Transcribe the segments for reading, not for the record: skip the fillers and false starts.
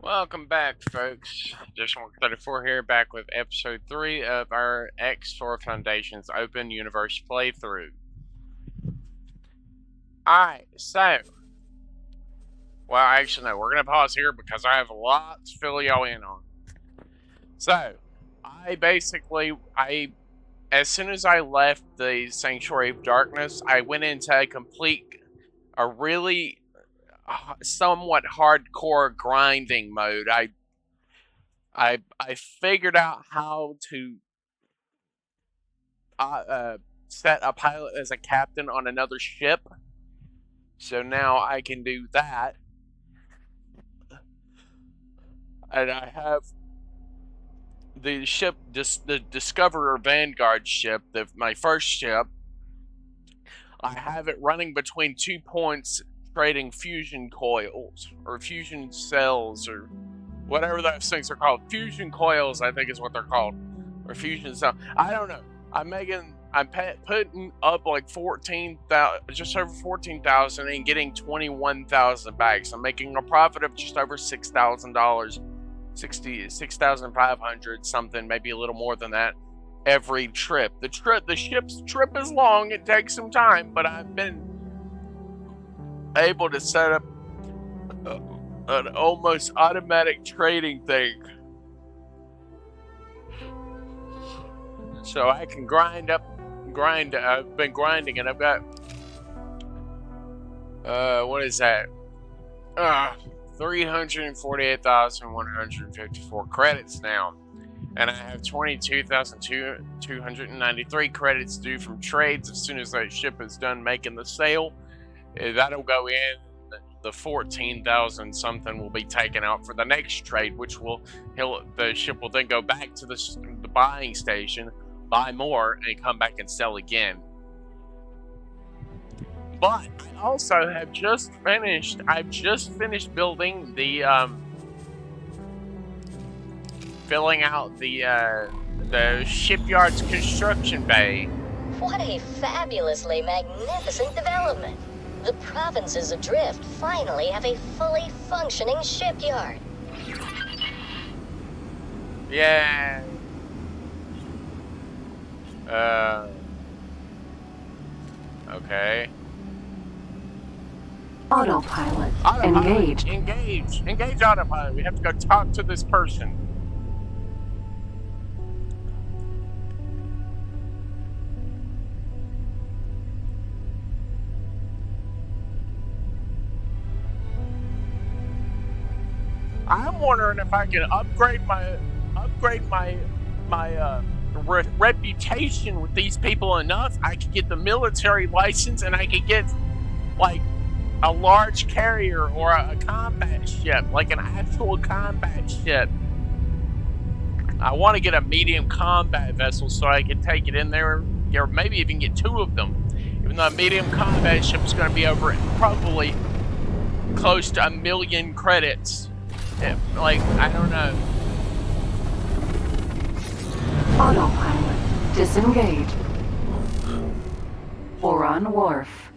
Welcome back, folks. Just 134 here, back with episode 3 of our X4 Foundations Open Universe playthrough. Alright, so... Well, actually, no, we're going to pause here because I have a lot to fill y'all in on. So, as soon as I left the Sanctuary of Darkness, I went into a really somewhat hardcore grinding mode. I figured out how to set a pilot as a captain on another ship, so now I can do that. And I have the ship, the Discoverer Vanguard ship, my first ship. I have it running between 2 points, trading fusion coils or fusion cells or whatever those things are called. Fusion coils, I think, is what they're called, or fusion cell. I don't know. I'm putting up like just over 14,000 and getting 21,000 back. So I'm making a profit of just over $6,000, 6,500 something, maybe a little more than that, every trip. The ship's trip is long. It takes some time, but I've been able to set up an almost automatic trading thing, so I can grind. I've been grinding, and I've got what is that? 348,154 credits now, and I have 22,293 credits due from trades as soon as that ship is done making the sale. That'll go in. The 14,000 something will be taken out for the next trade, the ship will then go back to the buying station, buy more, and come back and sell again. But I also have I've just finished building the filling out the shipyard's construction bay. What a fabulously magnificent development! The provinces adrift finally have a fully functioning shipyard. Yeah. Okay. Autopilot. Engage. Engage autopilot. We have to go talk to this person. I'm wondering if I can upgrade my reputation with these people enough. I could get the military license, and I could get like a large carrier or a combat ship, like an actual combat ship. I want to get a medium combat vessel so I can take it in there, or maybe even get 2 of them. Even though a medium combat ship is going to be over probably close to 1 million credits. Like, I don't know. Autopilot. Disengage. Boron Wharf.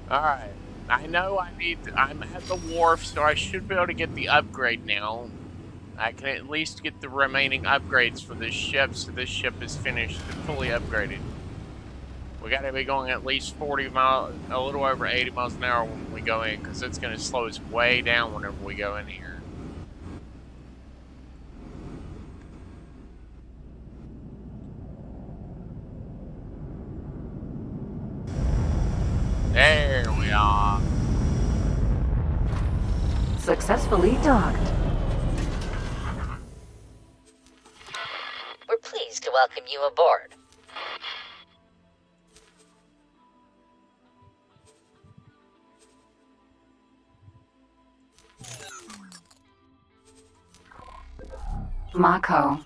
Alright. I know I'm at the wharf, so I should be able to get the upgrade now. I can at least get the remaining upgrades for this ship, so this ship is finished and fully upgraded. We gotta be going at least 40 miles, a little over 80 miles an hour when we go in, because it's gonna slow us way down whenever we go in here. There we are. Successfully docked. We're pleased to welcome you aboard. Mako.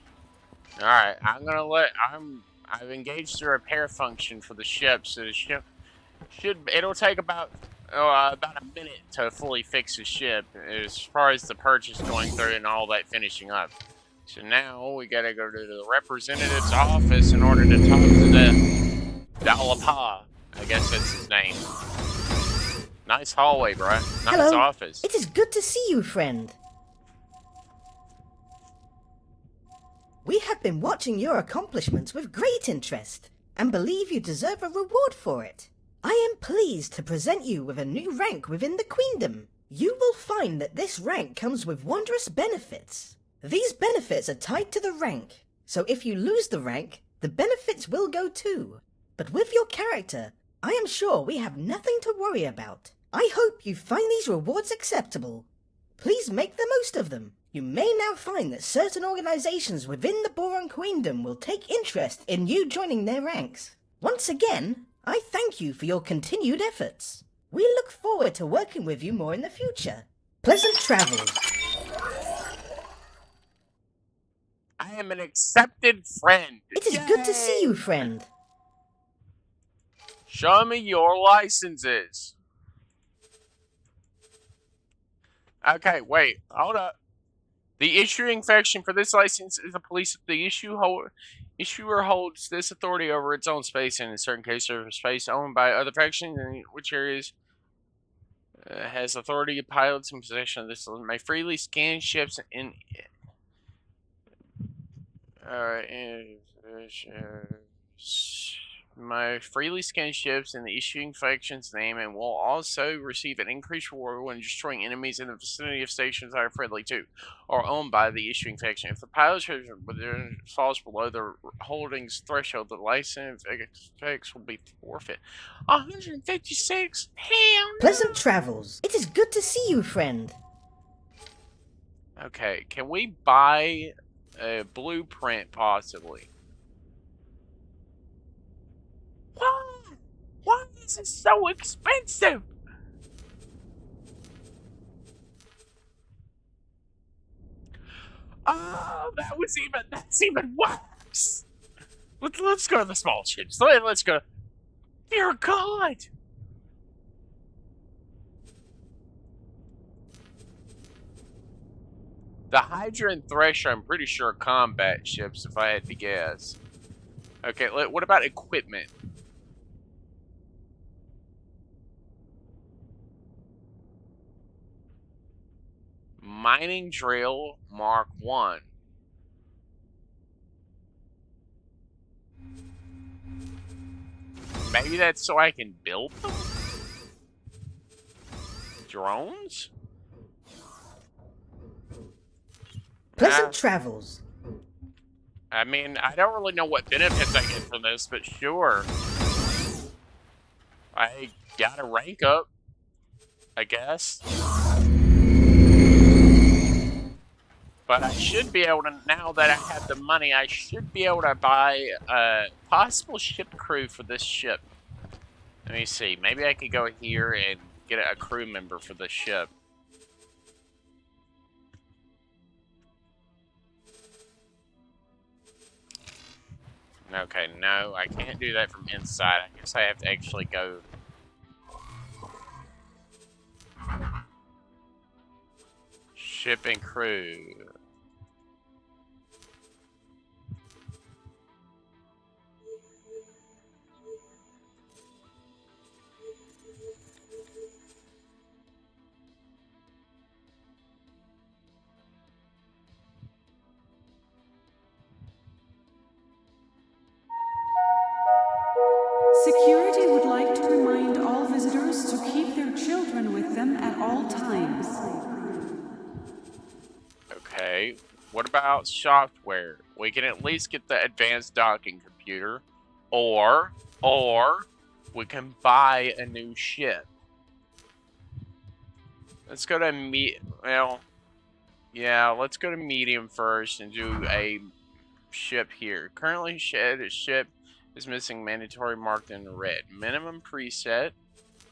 Alright, I've engaged the repair function for the ship, so the ship it'll take about a minute to fully fix the ship as far as the purchase going through and all that finishing up. So now we gotta go to the representative's office in order to talk to the Dalapa. I guess that's his name. Nice hallway, bro. Nice Hello. office. It is good to see you, friend. We have been watching your accomplishments with great interest, and believe you deserve a reward for it. I am pleased to present you with a new rank within the Queendom. You will find that this rank comes with wondrous benefits. These benefits are tied to the rank, so if you lose the rank, the benefits will go too. But with your character, I am sure we have nothing to worry about. I hope you find these rewards acceptable. Please make the most of them. You may now find that certain organizations within the Boron Queendom will take interest in you joining their ranks. Once again, I thank you for your continued efforts. We look forward to working with you more in the future. Pleasant travels. I am an accepted friend. It is good to see you, friend. Show me your licenses. Okay, wait, hold up. The issuing faction for this license is the police. The issuer holds this authority over its own space, and in certain cases, over space owned by other factions, in which areas has authority of pilots in possession of this. May freely scan ships in. My freely scan ships in the issuing faction's name, and will also receive an increased reward when destroying enemies in the vicinity of stations that are friendly to or owned by the issuing faction. If the pilot falls below the holdings threshold, the license effects will be forfeit. 156? Hell no! Pleasant travels. It is good to see you, friend. Okay, can we buy a blueprint, possibly? Why is it so expensive? Oh, that's even worse. Let's go to the small ships. Let's go. Dear God. The Hydra and Thresher, I'm pretty sure, are combat ships, if I had to guess. Okay, what about equipment? Mining drill Mark 1. Maybe that's so I can build them? Drones? Pleasant travels. I mean, I don't really know what benefits I get from this, but sure. I gotta rank up, I guess. But I should be able to, now that I have the money, I should be able to buy a possible ship crew for this ship. Let me see. Maybe I could go here and get a crew member for the ship. Okay, no, I can't do that from inside. I guess I have to actually go. Ship and crew. Security would like to remind all visitors to keep their children with them at all times. Okay, what about software? We can at least get the advanced docking computer, or we can buy a new ship. Let's go to let's go to medium first and do a ship here. Currently, ship is missing mandatory marked in red. Minimum preset.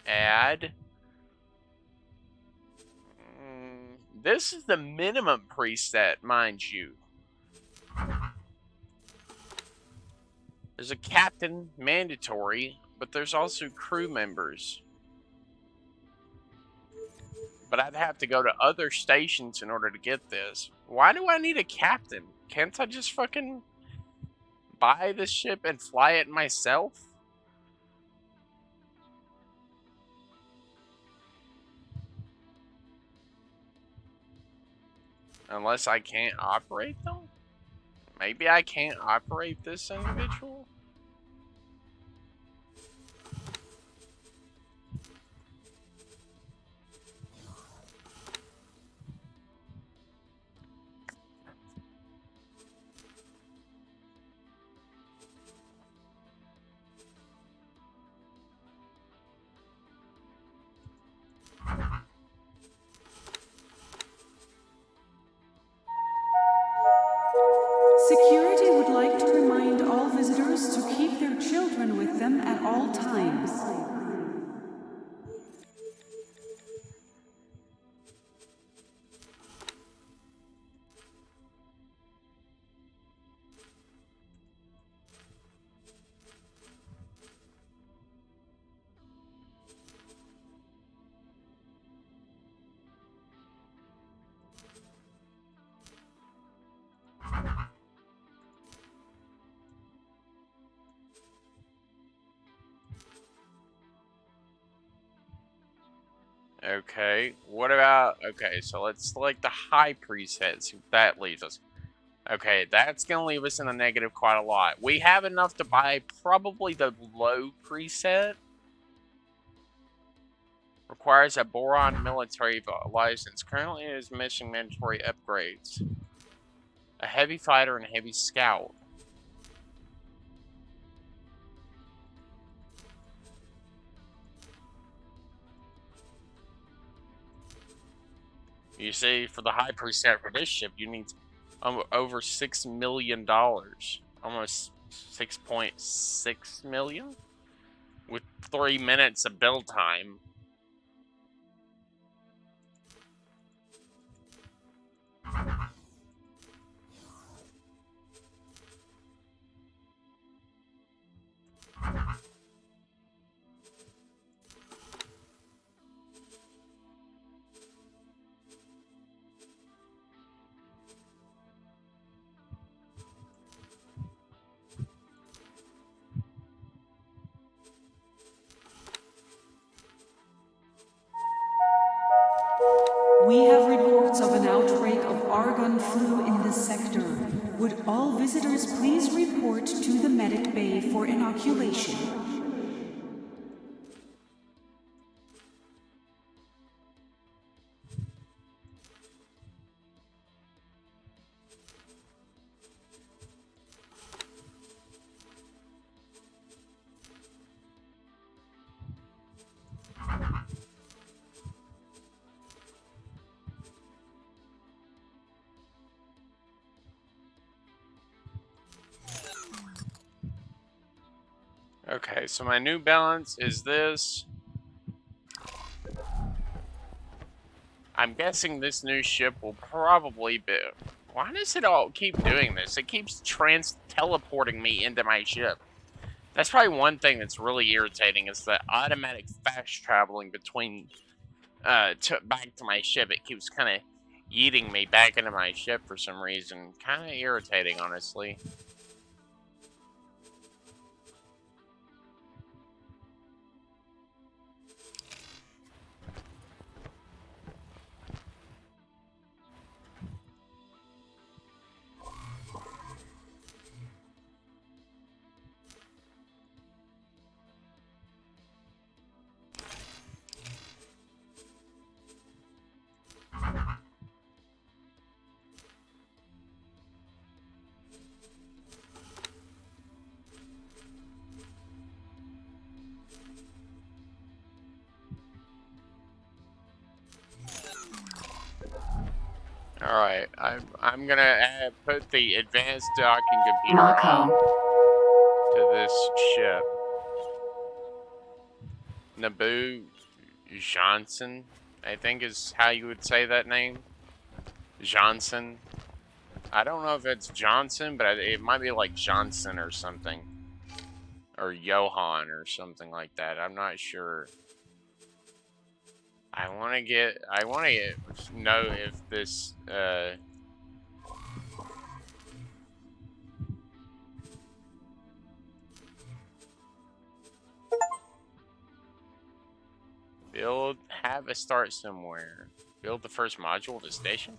Add. This is the minimum preset, mind you. There's a captain, mandatory, but there's also crew members. But I'd have to go to other stations in order to get this. Why do I need a captain? Can't I just fucking buy this ship and fly it myself? Unless I can't operate them? Maybe I can't operate this individual? Security would like to remind all visitors to keep their children with them at all times. Okay, what about... Okay, so let's select the high preset, see what that leaves us. Okay, that's going to leave us in the negative quite a lot. We have enough to buy probably the low preset. Requires a boron military license. Currently it is missing mandatory upgrades. A heavy fighter and a heavy scout. You see, for the high preset for this ship, you need over $6 million. Almost 6.6 million? With 3 minutes of build time. We have reports of an outbreak of argon flu in this sector. Would all visitors please report to the medic bay for inoculation? Okay, so my new balance is this. I'm guessing this new ship will probably be... Why does it all keep doing this? It keeps teleporting me into my ship. That's probably one thing that's really irritating, is the automatic fast traveling between... back to my ship. It keeps kind of yeeting me back into my ship for some reason. Kind of irritating, honestly. Alright, I'm gonna put the advanced docking computer on to this ship. Naboo Johnson, I think is how you would say that name. Johnson. I don't know if it's Johnson, but it might be like Johnson or something. Or Johan or something like that. I'm not sure. I want to know if this, have a start somewhere. Build the first module of the station?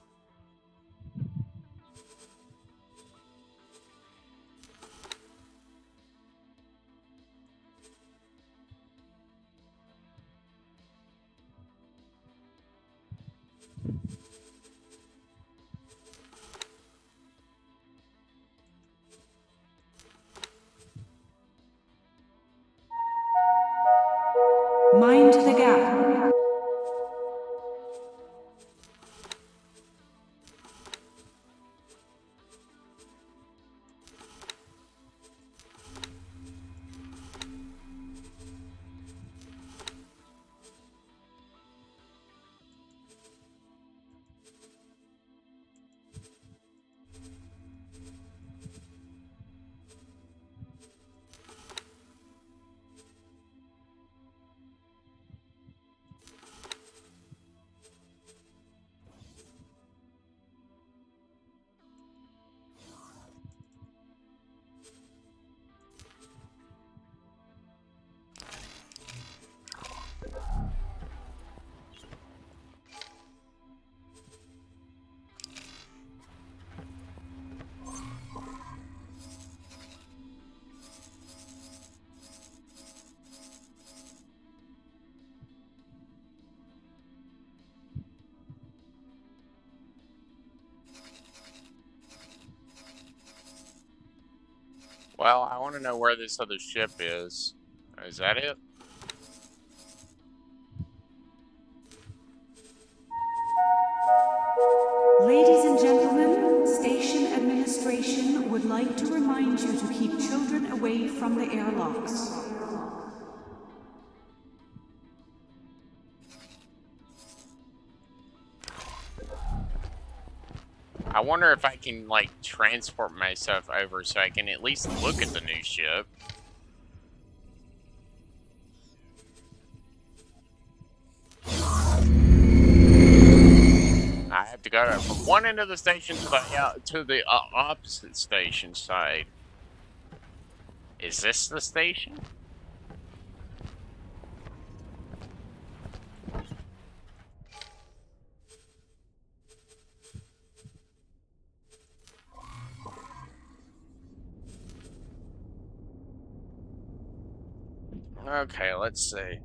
Well, I want to know where this other ship is. Is that it? Ladies and gentlemen, station administration would like to remind you to keep children away from the airlocks. I wonder if I can, like, transport myself over so I can at least look at the new ship. I have to go from one end of the station to the opposite station side. Is this the station? Okay, let's see.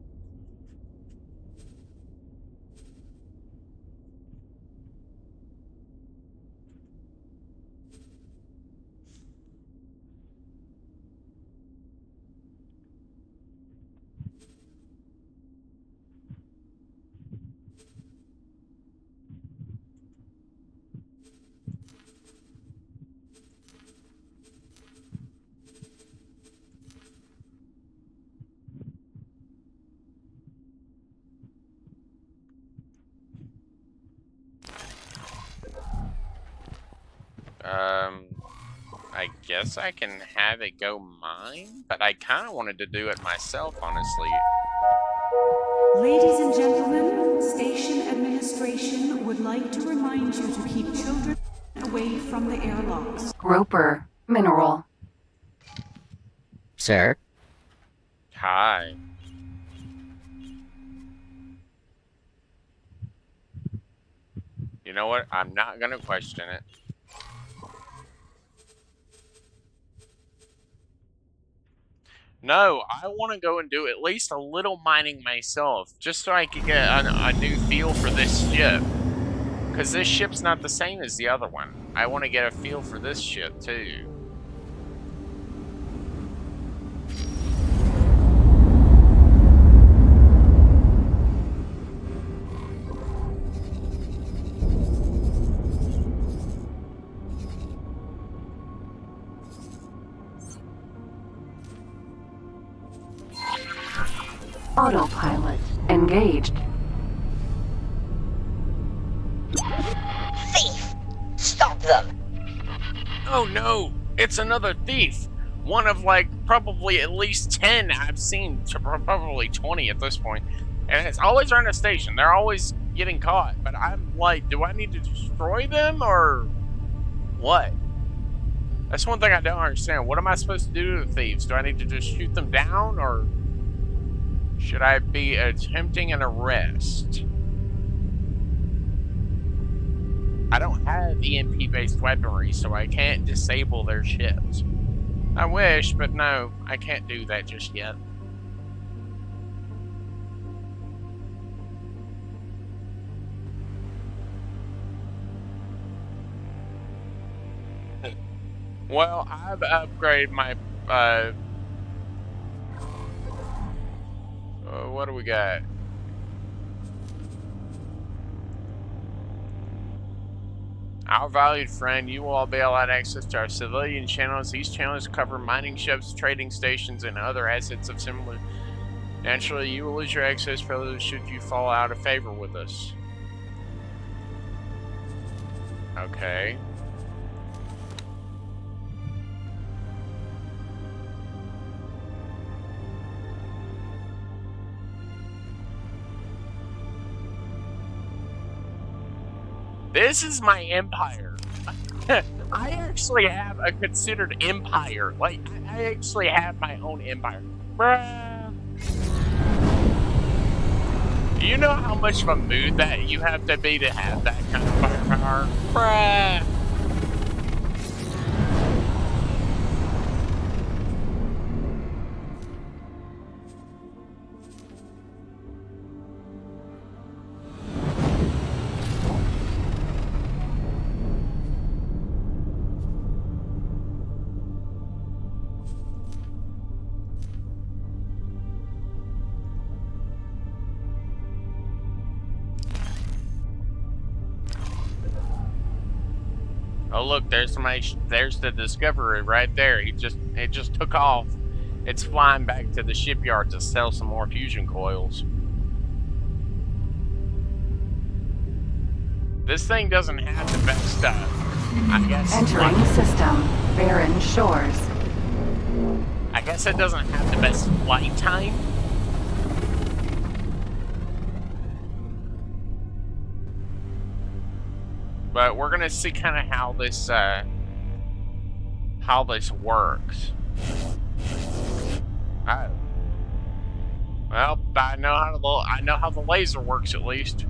I guess I can have it go mine, but I kind of wanted to do it myself, honestly. Ladies and gentlemen, station administration would like to remind you to keep children away from the airlocks. Roper. Mineral. Sir? Hi. You know what? I'm not gonna question it. No, I want to go and do at least a little mining myself, just so I can get a new feel for this ship. Because this ship's not the same as the other one. I want to get a feel for this ship, too. Autopilot engaged. Thief! Stop them! Oh no! It's another thief! One of, like, probably at least 10 I've seen, to probably 20 at this point. And it's always around a station. They're always getting caught. But I'm like, do I need to destroy them, or what? That's one thing I don't understand. What am I supposed to do to the thieves? Do I need to just shoot them down, or should I be attempting an arrest? I don't have EMP-based weaponry, so I can't disable their ships. I wish, but no, I can't do that just yet. Well, I've upgraded my, what do we got? Our valued friend, you will all be allowed access to our civilian channels. These channels cover mining ships, trading stations, and other assets of similar. Naturally, you will lose your access privileges should you fall out of favor with us. Okay. This is my empire. I actually have a considered empire. Like, I actually have my own empire. Bruh. Do you know how much of a mood that you have to be to have that kind of firepower? Bruh. Oh look, there's there's the Discovery right there. It just took off. It's flying back to the shipyard to sell some more fusion coils. This thing doesn't have the best stuff. I guess. Entering system. Barren shores. I guess it doesn't have the best flight time. But we're gonna see kind of how this works. Well, I know how the laser works at least,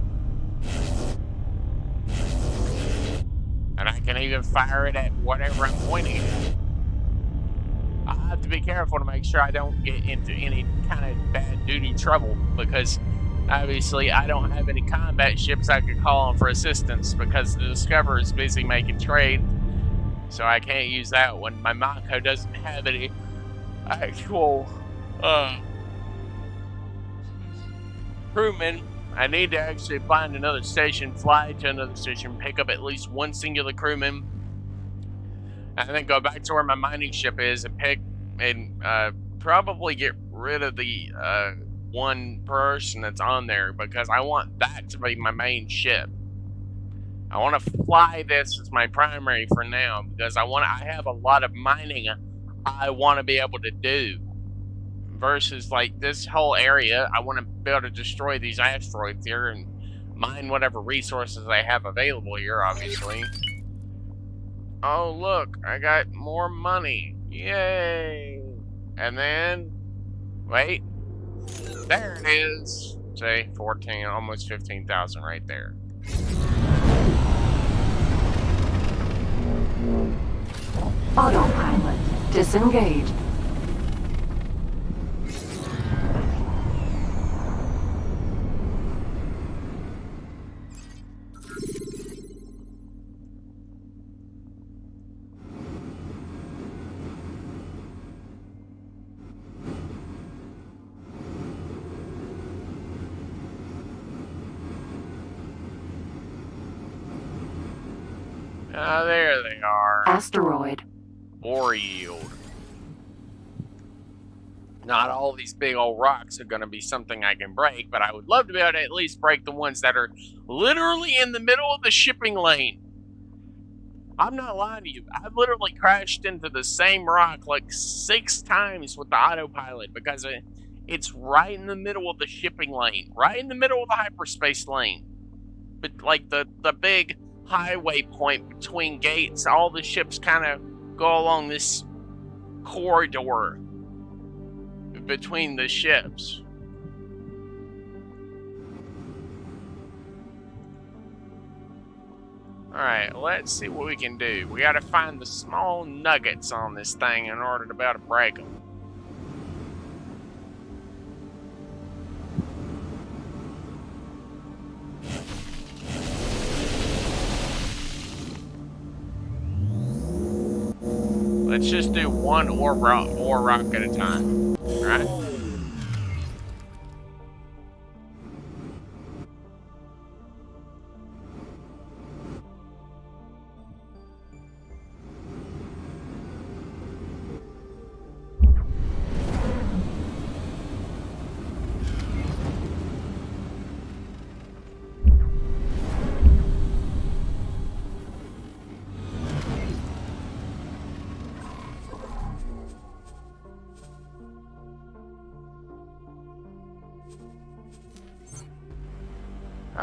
and I can even fire it at whatever I'm pointing at. I have to be careful to make sure I don't get into any kind of bad duty trouble, because obviously I don't have any combat ships I could call on for assistance because the Discoverer is busy making trade, so I can't use that one. My Mako doesn't have any actual crewmen. I need to actually find another station, fly to another station, pick up at least one singular crewman, and then go back to where my mining ship is and probably get rid of the one person that's on there, because I want that to be my main ship. I want to fly this as my primary for now, because I have a lot of mining I want to be able to do. Versus like this whole area, I want to be able to destroy these asteroids here and mine whatever resources I have available here, obviously. Oh look, I got more money. Yay! And then, wait, there it is. Say 14, almost 15,000 right there. Autopilot disengaged. Ah, there they are. Asteroid. Ore yield. Not all these big old rocks are going to be something I can break, but I would love to be able to at least break the ones that are literally in the middle of the shipping lane. I'm not lying to you. I've literally crashed into the same rock like 6 times with the autopilot, because it's right in the middle of the shipping lane, right in the middle of the hyperspace lane. But like the big highway point between gates, all the ships kind of go along this corridor between the ships. Alright, let's see what we can do. We gotta find the small nuggets on this thing in order to be able to break them. Let's just do one ore rock at a time, right?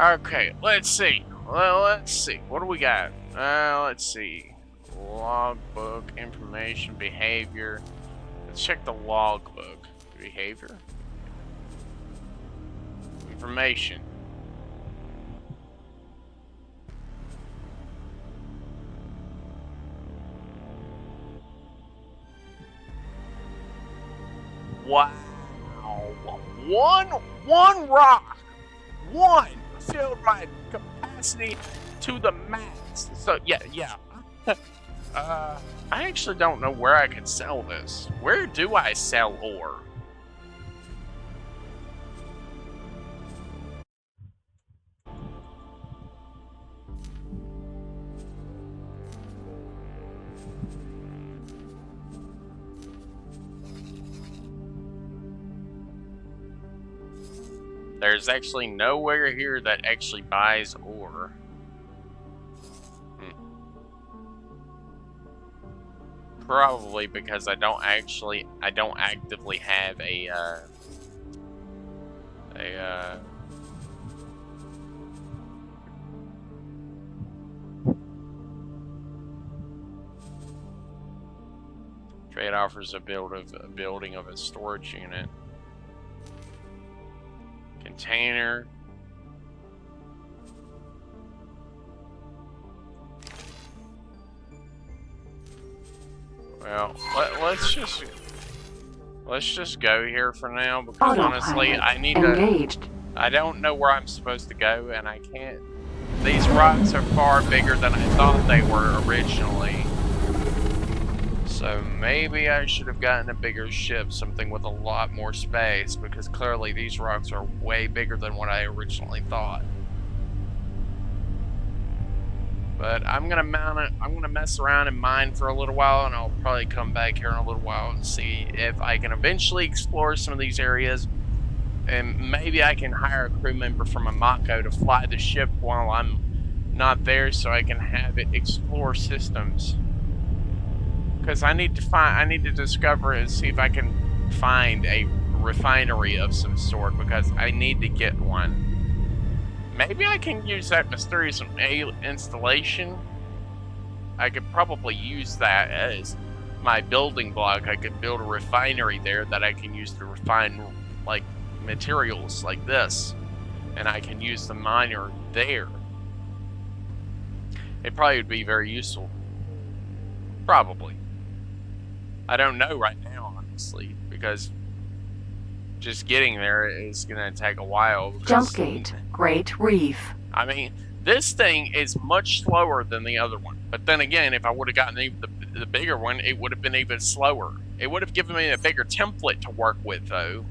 Okay, let's see. Well, let's see. What do we got? Let's see. Logbook, information, behavior. Let's check the logbook. Behavior? Information. Wow. One rock. One filled my capacity to the max. So yeah. I actually don't know where I could sell this. Where do I sell ore? There's actually nowhere here that actually buys ore. Probably because I don't actively have a trade offers a building of a storage unit. Container. Well, let's just go here for now because honestly, Autopilot I need engaged. I don't know where I'm supposed to go, and I can't. These rocks are far bigger than I thought they were originally. So maybe I should have gotten a bigger ship, something with a lot more space, because clearly these rocks are way bigger than what I originally thought. But I'm gonna mount it. I'm gonna mess around and mine for a little while, and I'll probably come back here in a little while and see if I can eventually explore some of these areas. And maybe I can hire a crew member from amko to fly the ship while I'm not there, so I can have it explore systems. Because I need to discover and see if I can find a refinery of some sort, because I need to get one. Maybe I can use that mysterious installation. I could probably use that as my building block. I could build a refinery there that I can use to refine, like, materials like this. And I can use the miner there. It probably would be very useful. Probably. I don't know right now, honestly, because just getting there is going to take a while. Jump gate, Great Reef. I mean, this thing is much slower than the other one. But then again, if I would have gotten the bigger one, it would have been even slower. It would have given me a bigger template to work with, though.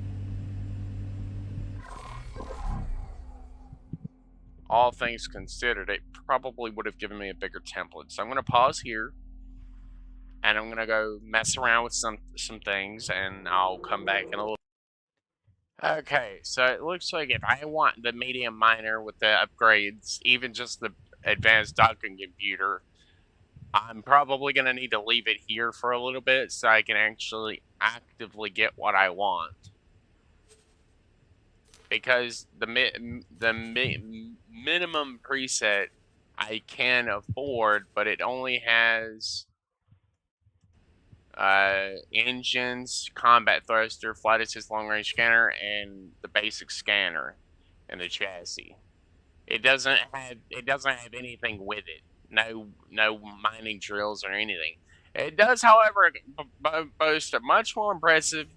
All things considered, it probably would have given me a bigger template. So I'm going to pause here. And I'm going to go mess around with some things. And I'll come back in a little. Okay, so it looks like if I want the medium miner with the upgrades, even just the advanced docking computer, I'm probably going to need to leave it here for a little bit so I can actually actively get what I want. Because the minimum preset I can afford, but it only has engines, combat thruster, flight assist long range scanner, and the basic scanner and the chassis. It doesn't have anything with it. No mining drills or anything. It does, however, boast a much more impressive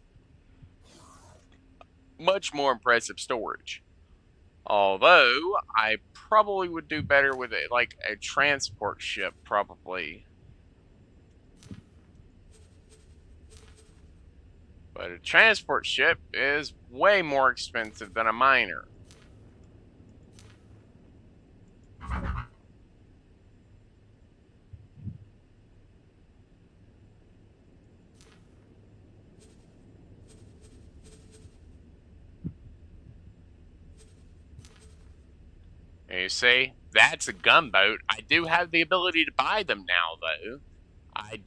storage. Although I probably would do better with it, like a transport ship, probably. But a transport ship is way more expensive than a miner. You see, that's a gunboat. I do have the ability to buy them now, though. I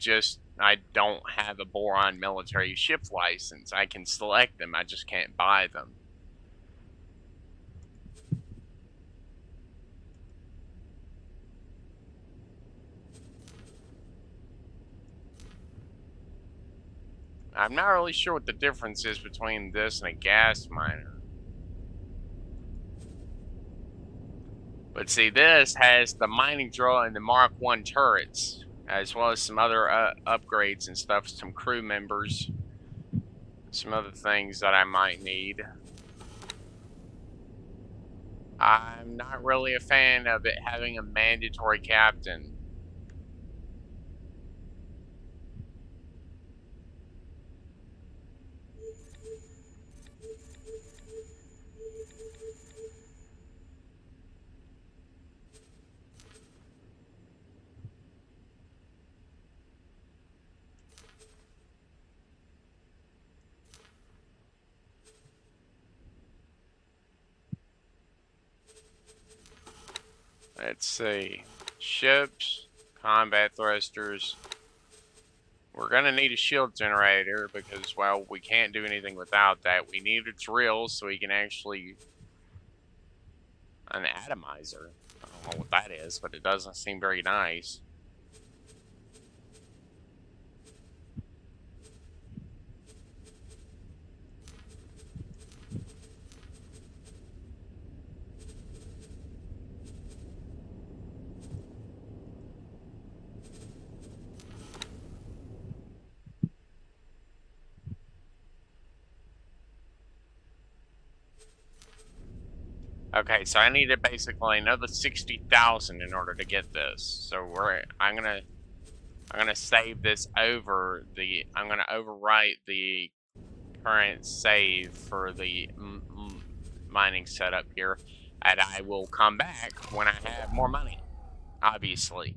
don't have a boron military ship license. I can select them, I just can't buy them. I'm not really sure what the difference is between this and a gas miner. But see, this has the mining drill and the Mark I turrets, as well as some other upgrades and stuff, some crew members, some other things that I might need. I'm not really a fan of it having a mandatory captain. Let's see. Ships, combat thrusters. We're gonna need a shield generator because, well, we can't do anything without that. We need a drill so we can actually... An atomizer. I don't know what that is, but it doesn't seem very nice. Okay, so I needed basically another 60,000 in order to get this. So I'm gonna save this over the. I'm gonna overwrite the current save for the mining setup here, and I will come back when I have more money. Obviously,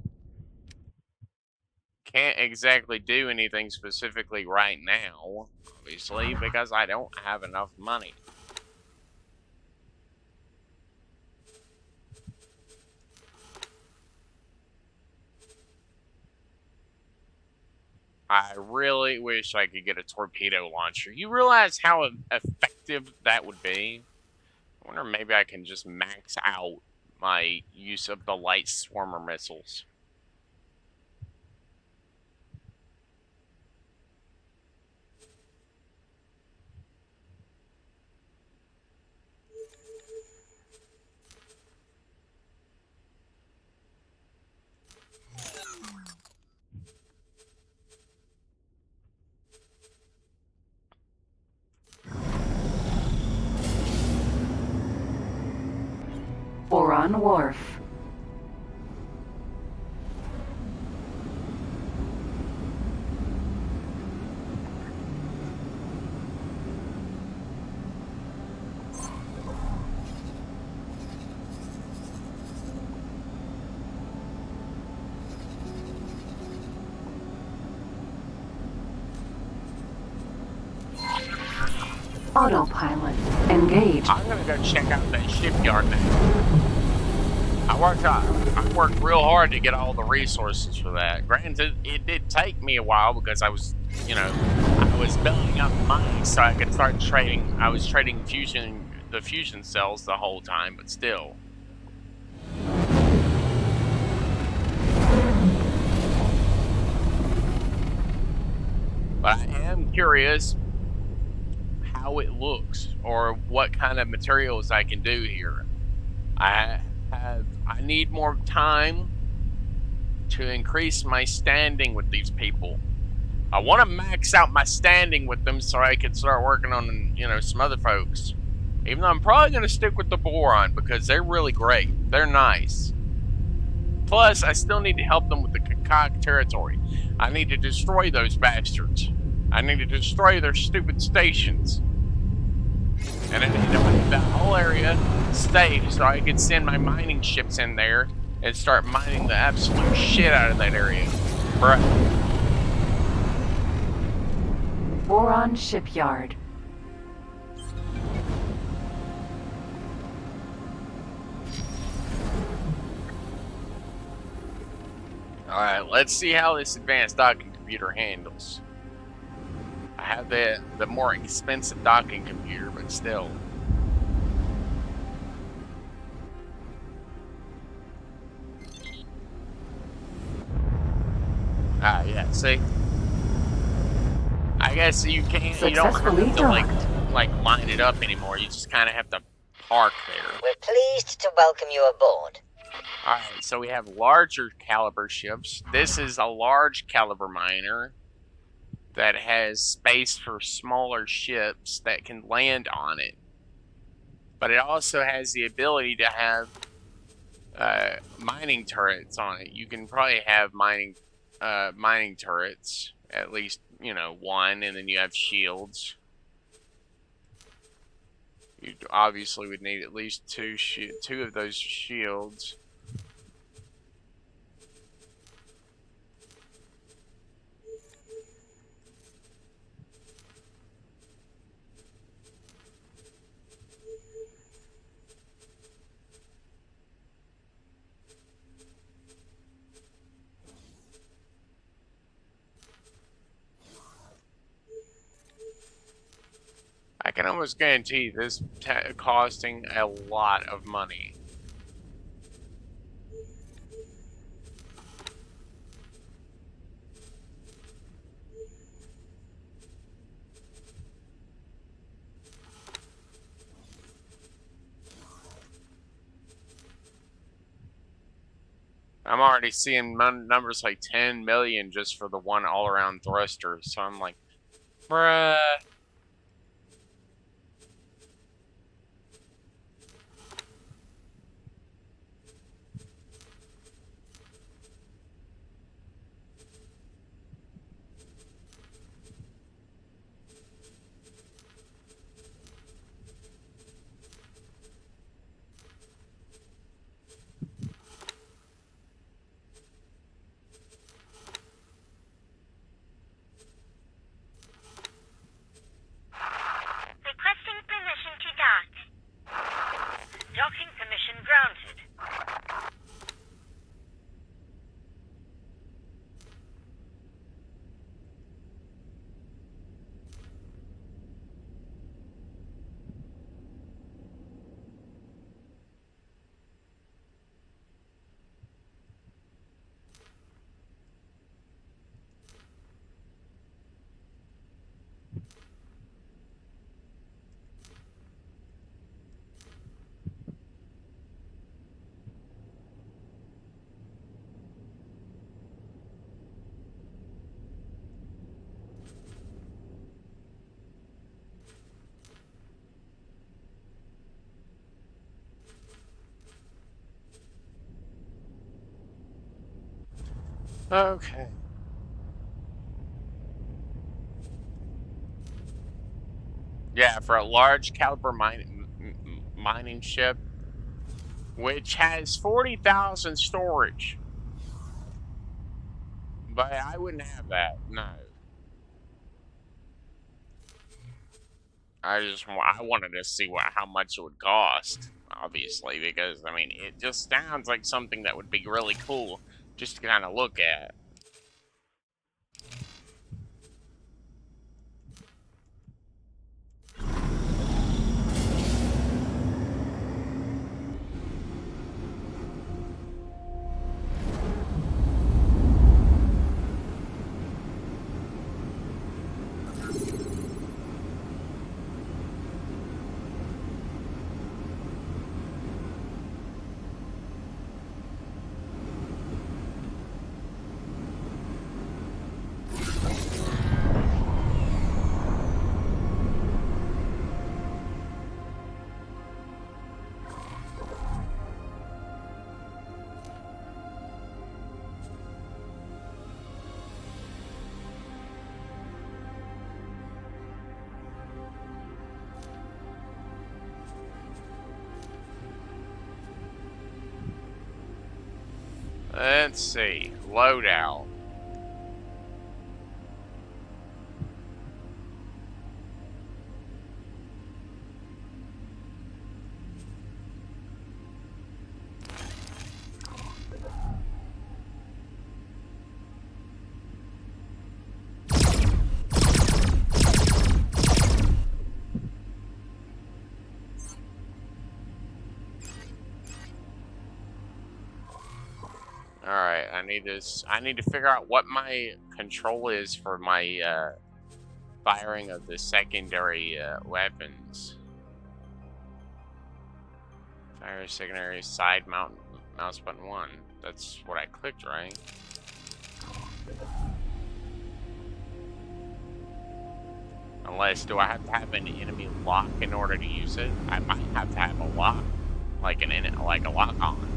can't exactly do anything specifically right now. Obviously, because I don't have enough money. I really wish I could get a torpedo launcher. You realize how effective that would be? I wonder maybe I can just max out my use of the light swarmer missiles. Boron Wharf. Autopilot engaged. I'm gonna go check out that shipyard now. I worked real hard to get all the resources for that. Granted, it did take me a while because I was, I was building up money so I could start trading. I was trading the fusion cells the whole time, but still. But I am curious how it looks or what kind of materials I can do here. I need more time to increase my standing with these people. I want to max out my standing with them so I can start working on, some other folks. Even though I'm probably going to stick with the boron because they're really great. They're nice. Plus, I still need to help them with the territory. I need to destroy those bastards. I need to destroy their stupid stations. And I need to make that whole area safe so I can send my mining ships in there and start mining the absolute shit out of that area. Bruh. Boron Shipyard. Alright, let's see how this advanced docking computer handles. I have the more expensive docking computer, but still. Ah, yeah, see? I guess you can't, you don't have to like line it up anymore. You just kind of have to park there. We're pleased to welcome you aboard. Alright, so we have larger caliber ships. This is a large caliber miner that has space for smaller ships that can land on it. But it also has the ability to have mining turrets on it. You can probably have mining turrets, at least, one, and then you have shields. You obviously would need at least two of those shields. almost guarantee this costing a lot of money. I'm already seeing numbers like 10 million just for the one all-around thruster, so I'm like, bruh. Requesting permission to dock. Docking permission granted. Okay. Yeah, for a large caliber mining ship, which has 40,000 storage. But I wouldn't have that, no. I wanted to see how much it would cost, obviously, because, I mean, it just sounds like something that would be really cool just to kind of look at. Let's see. Loadout. Alright, I need to figure out what my control is for my firing of the secondary weapons. Fire secondary side mouse button 1. That's what I clicked, right? Unless, do I have to have an enemy lock in order to use it? I might have to have a lock, like a lock on.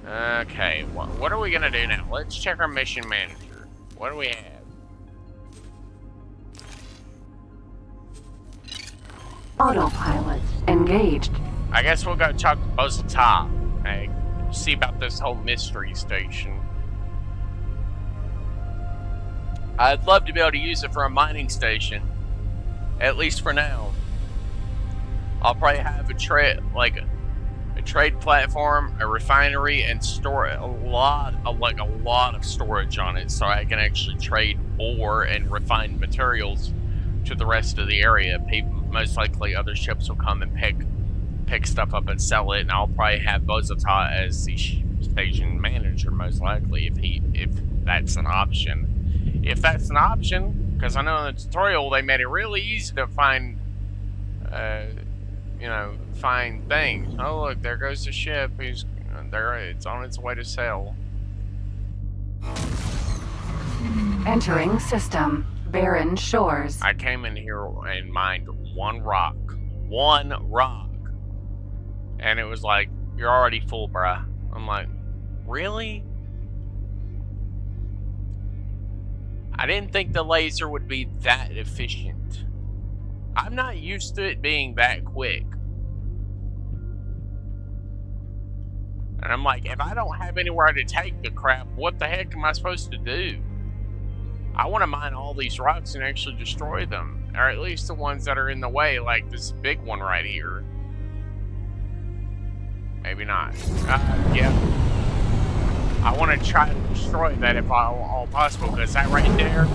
Okay, what are we gonna do now? Let's check our mission manager. What do we have? Autopilot engaged. I guess we'll go talk to Buzzle Top. Hey, see about this whole mystery station. I'd love to be able to use it for a mining station. At least for now. I'll probably have a trade platform, a refinery, and store a lot of storage on it, so I can actually trade ore and refined materials to the rest of the area. Most likely other ships will come and pick stuff up and sell it, and I'll probably have Bozata as the station manager, most likely, if that's an option. If that's an option, because I know in the tutorial they made it really easy to find, find things. Oh look, there goes the ship. It's on its way to sail. Entering system. Barren shores. I came in here and mined one rock. One rock. And it was like, you're already full, bruh. I'm like, really? I didn't think the laser would be that efficient. I'm not used to it being that quick. And I'm like, if I don't have anywhere to take the crap, what the heck am I supposed to do? I want to mine all these rocks and actually destroy them. Or at least the ones that are in the way, like this big one right here. Maybe not. Yeah. I want to try to destroy that if all possible, because that right there,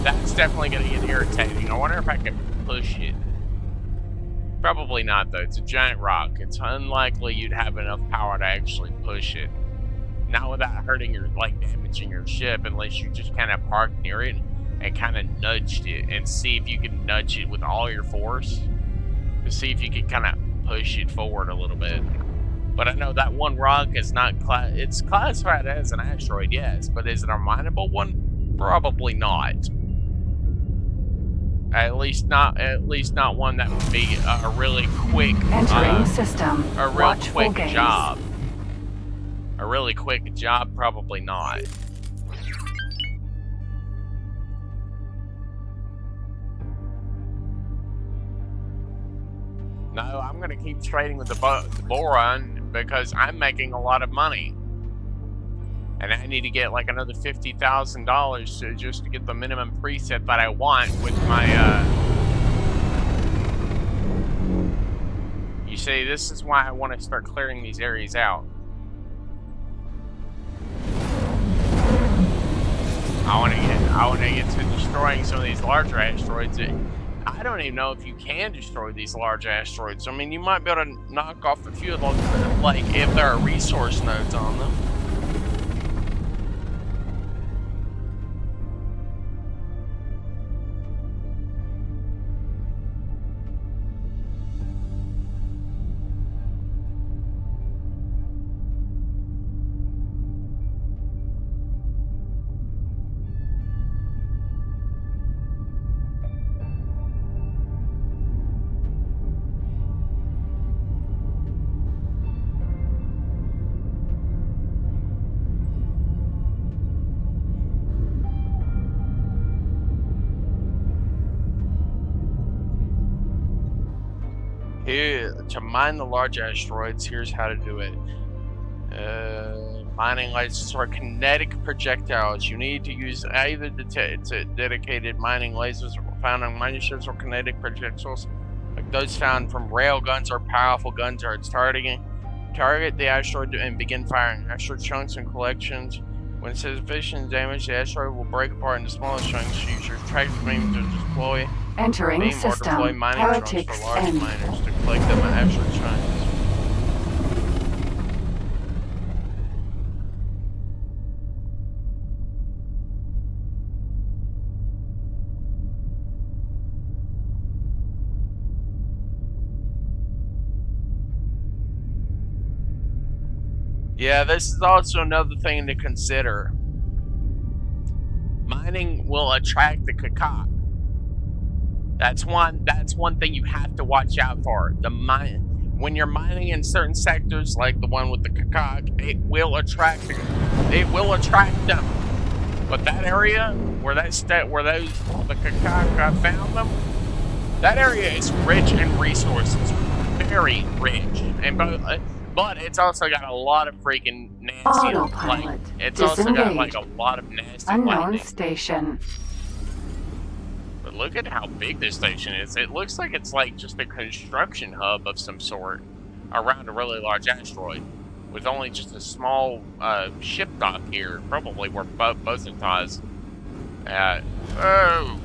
that's definitely going to get irritating. I wonder if I can push it. Probably not, though. It's a giant rock. It's unlikely you'd have enough power to actually push it. Not without hurting your, damaging your ship, unless you just kind of park near it and kind of nudged it and see if you can nudge it with all your force to see if you can kind of push it forward a little bit. But I know that one rock is not it's classified as an asteroid, yes, but is it a mineable one? Probably not. At least not one that would be a really quick Entering system. A real Watchful quick gaze. job. A really quick job, probably not. No, I'm going to keep trading with the boron because I'm making a lot of money. And I need to get like another $50,000 just to get the minimum preset that I want with my, You see, this is why I want to start clearing these areas out. I want to get to destroying some of these larger asteroids. I don't even know if you can destroy these large asteroids. I mean, you might be able to knock off a few of them, like if there are resource nodes on them. Here, to mine the large asteroids, here's how to do it. Mining lasers are kinetic projectiles. You need to use either dedicated mining lasers found on mining ships or kinetic projectiles, like those found from rail guns or powerful guns are targeting. Target the asteroid and begin firing asteroid chunks and collections. When sufficient damage, the asteroid will break apart into smaller chunks. Use your tractor beam to deploy Entering beam or system. deploy mining trucks Heretics for large end. miners to collect them at asteroid chunks. Yeah, this is also another thing to consider. Mining will attract the kakak. That's one thing you have to watch out for. When you're mining in certain sectors, like the one with the kakak, it will attract them. But that area where the kakak found them, that area is rich in resources, very rich, but it's also got a lot of freaking nasty Autopilot. It's also got like Disengage. a lot of nasty Unknown lightning. station. But look at how big this station is. It looks like it's like just a construction hub of some sort around a really large asteroid, with only just a small ship dock here, probably where Bozanta's at. Oh.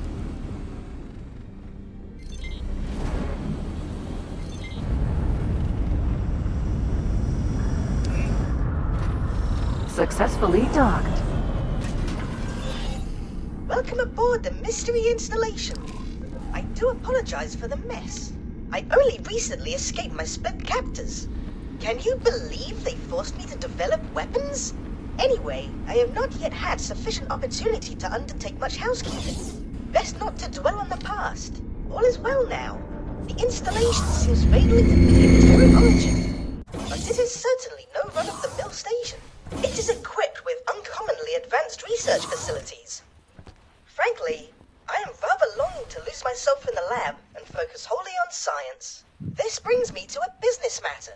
successfully docked. Welcome aboard the mystery installation. I do apologize for the mess. I only recently escaped my spent captors. Can you believe they forced me to develop weapons? Anyway, I have not yet had sufficient opportunity to undertake much housekeeping. Best not to dwell on the past. All is well now. The installation seems vaguely to be of Terran origin, but it is certainly no run-of-the-mill station. It is equipped with uncommonly advanced research facilities. Frankly, I am rather longing to lose myself in the lab and focus wholly on science. This brings me to a business matter.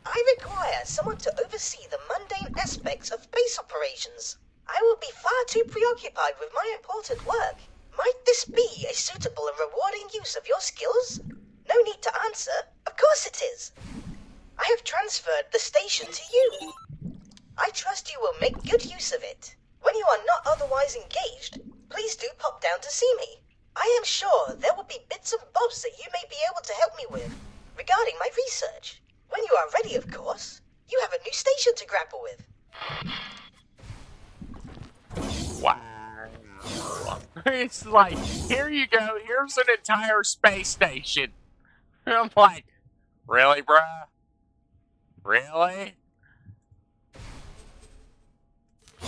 I require someone to oversee the mundane aspects of base operations. I will be far too preoccupied with my important work. Might this be a suitable and rewarding use of your skills? No need to answer. Of course it is. I have transferred the station to you. I trust you will make good use of it. When you are not otherwise engaged, please do pop down to see me. I am sure there will be bits and bobs that you may be able to help me with regarding my research. When you are ready, of course. You have a new station to grapple with. Wow. It's like, here you go, here's an entire space station. I'm like, really, bruh? Really?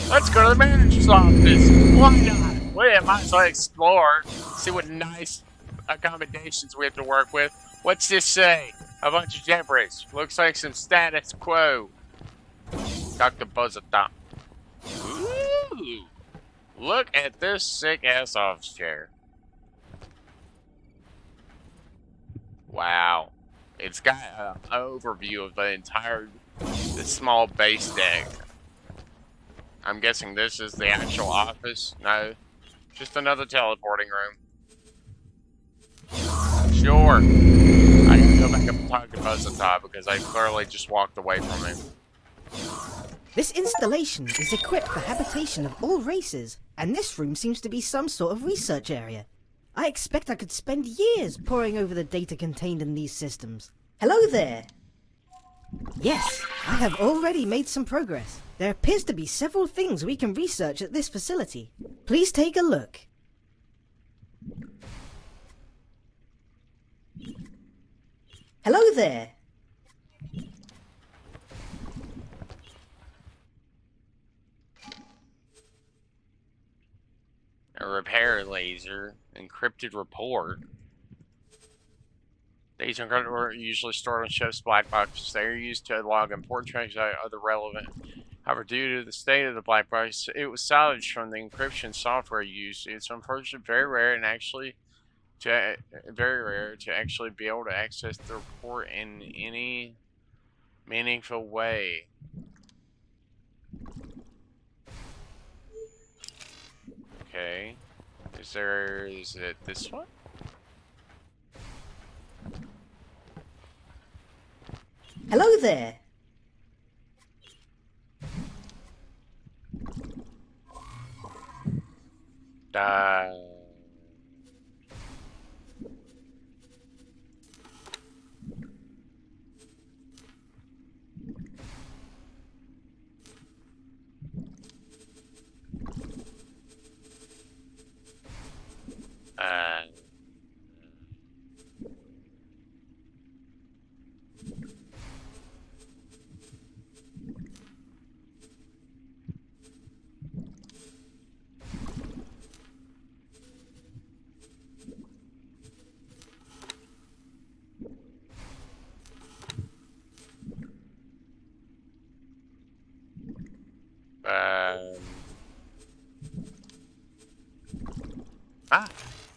Let's go to the manager's office. Why not? We might as well explore, see what nice accommodations we have to work with. What's this say? A bunch of gibberish. Looks like some status quo. Dr. Buzzatop. Ooh. Look at this sick-ass office chair. Wow. It's got an overview of this small base deck. I'm guessing this is the actual office. No, just another teleporting room. Sure. I gotta go back up and talk to Buzzatop because I clearly just walked away from him. This installation is equipped for habitation of all races, and this room seems to be some sort of research area. I expect I could spend years poring over the data contained in these systems. Hello there! Yes, I have already made some progress. There appears to be several things we can research at this facility. Please take a look. Hello there! A repair laser, encrypted report. These encrypted were usually stored on ship's black boxes. They are used to log important transactions and other relevant. However, due to the state of the black box, it was salvaged from the encryption software used. It's unfortunately very rare to actually be able to access the report in any meaningful way. Okay. Is it this one? Hello there!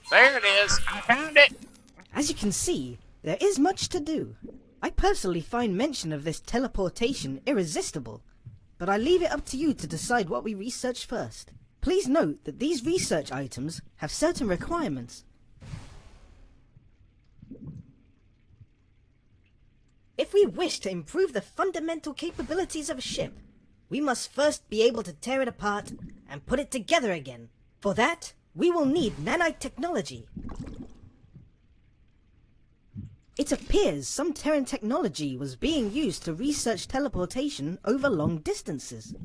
There it is! I found it! As you can see, there is much to do. I personally find mention of this teleportation irresistible, but I leave it up to you to decide what we research first. Please note that these research items have certain requirements. If we wish to improve the fundamental capabilities of a ship, we must first be able to tear it apart and put it together again. For that, we will need nanite technology. It appears some Terran technology was being used to research teleportation over long distances.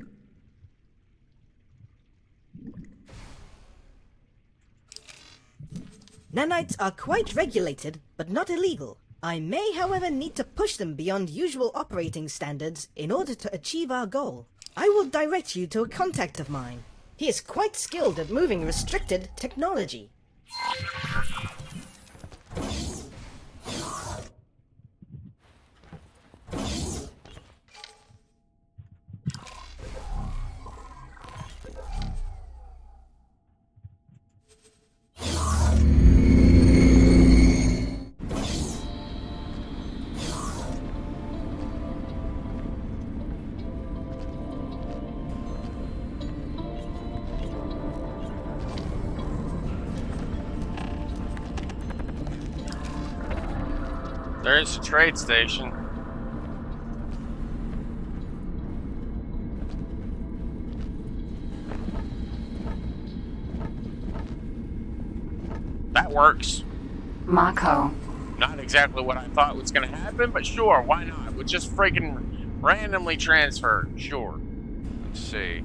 Nanites are quite regulated, but not illegal. I may, however, need to push them beyond usual operating standards in order to achieve our goal. I will direct you to a contact of mine. He is quite skilled at moving restricted technology. There's a trade station. That works. Mako. Not exactly what I thought was going to happen, but sure, why not? We'll just freaking randomly transfer. Sure. Let's see.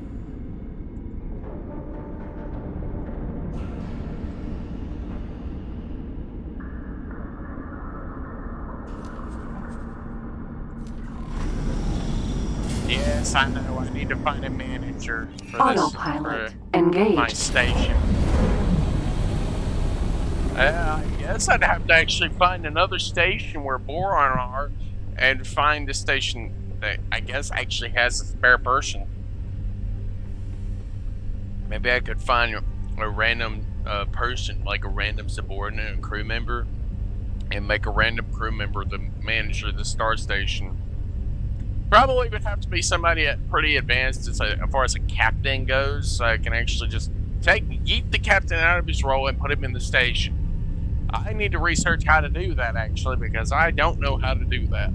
Yes, I know. I need to find a manager for this. Autopilot. For Engaged. my station. I guess I'd have to actually find another station where boron are, and find a station that I guess actually has a spare person. Maybe I could find a random person, like a random subordinate, a crew member, and make a random crew member the manager of the star station. Probably would have to be somebody pretty advanced as far as a captain goes, so I can actually just yeet the captain out of his role and put him in the station. I need to research how to do that, actually, because I don't know how to do that.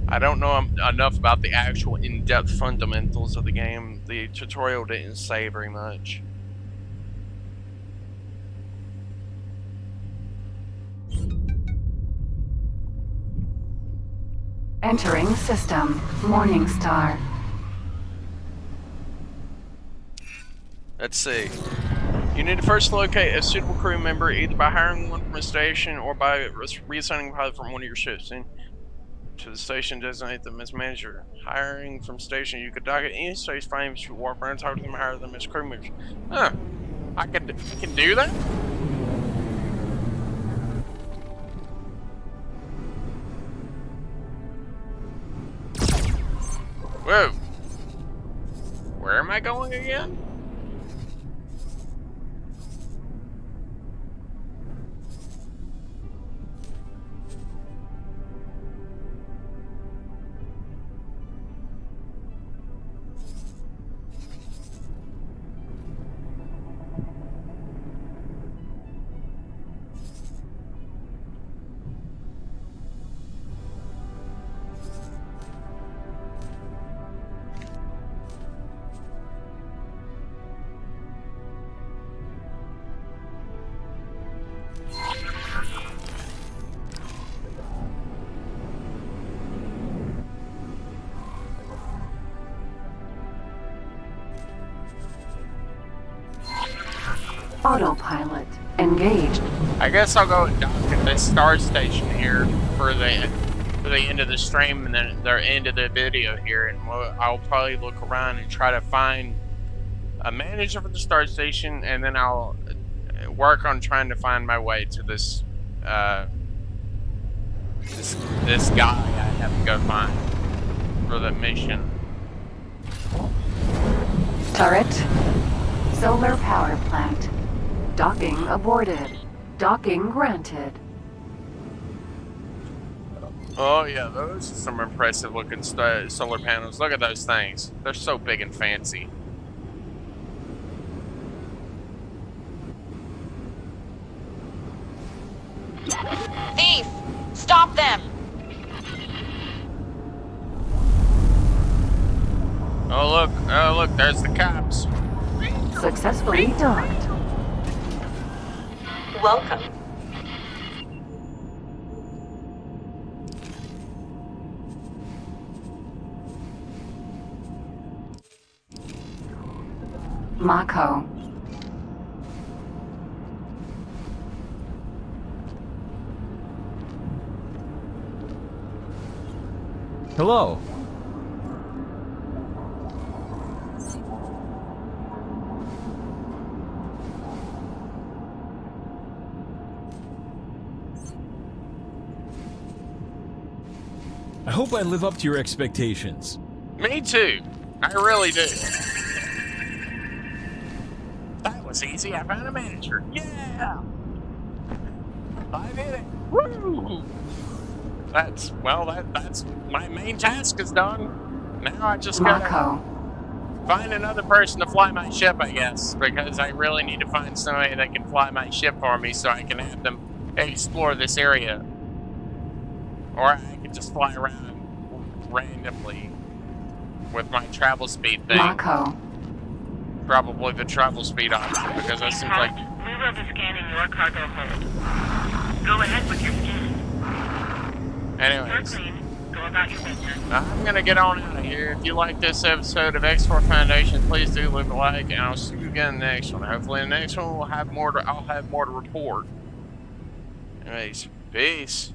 I don't know enough about the actual in-depth fundamentals of the game. The tutorial didn't say very much. Entering system. Morningstar. Let's see. You need to first locate a suitable crew member either by hiring one from a station or by reassigning a pilot from one of your ships. And to the station, designate them as manager. Hiring from station, you could dock at any station frames, you walk around, talk to them, hire them as crew members. Huh. I can do that? Whoa. Where am I going again? Autopilot. Engaged. I guess I'll go and dock at this star station here for the end of the stream and then the end of the video here, and I'll probably look around and try to find a manager for the star station, and then I'll work on trying to find my way to this this guy I have to go find for the mission. Turret. Solar power plant. Docking aborted. Docking granted. Oh yeah, those are some impressive looking solar panels. Look at those things. They're so big and fancy. Thief! Stop them! Oh look, there's the cops. Successfully docked. Welcome. Mako. Hello. I hope I live up to your expectations. Me too. I really do. That was easy. I found a manager. Yeah! I did it. Woo! That's my main task is done. Now I just gotta Mako. find another person to fly my ship, I guess, because I really need to find somebody that can fly my ship for me so I can have them explore this area. Or I could just fly around randomly with my travel speed thing. Mako. Probably the travel speed option, because that seems like... We will be scanning your cargo hold. Go ahead with your scan. Anyways, You're clean. Go about your business. I'm gonna get on out of here. If you like this episode of X4 Foundation, please do leave a like, and I'll see you again in the next one. Hopefully, the next one I'll have more to report. Anyways, peace.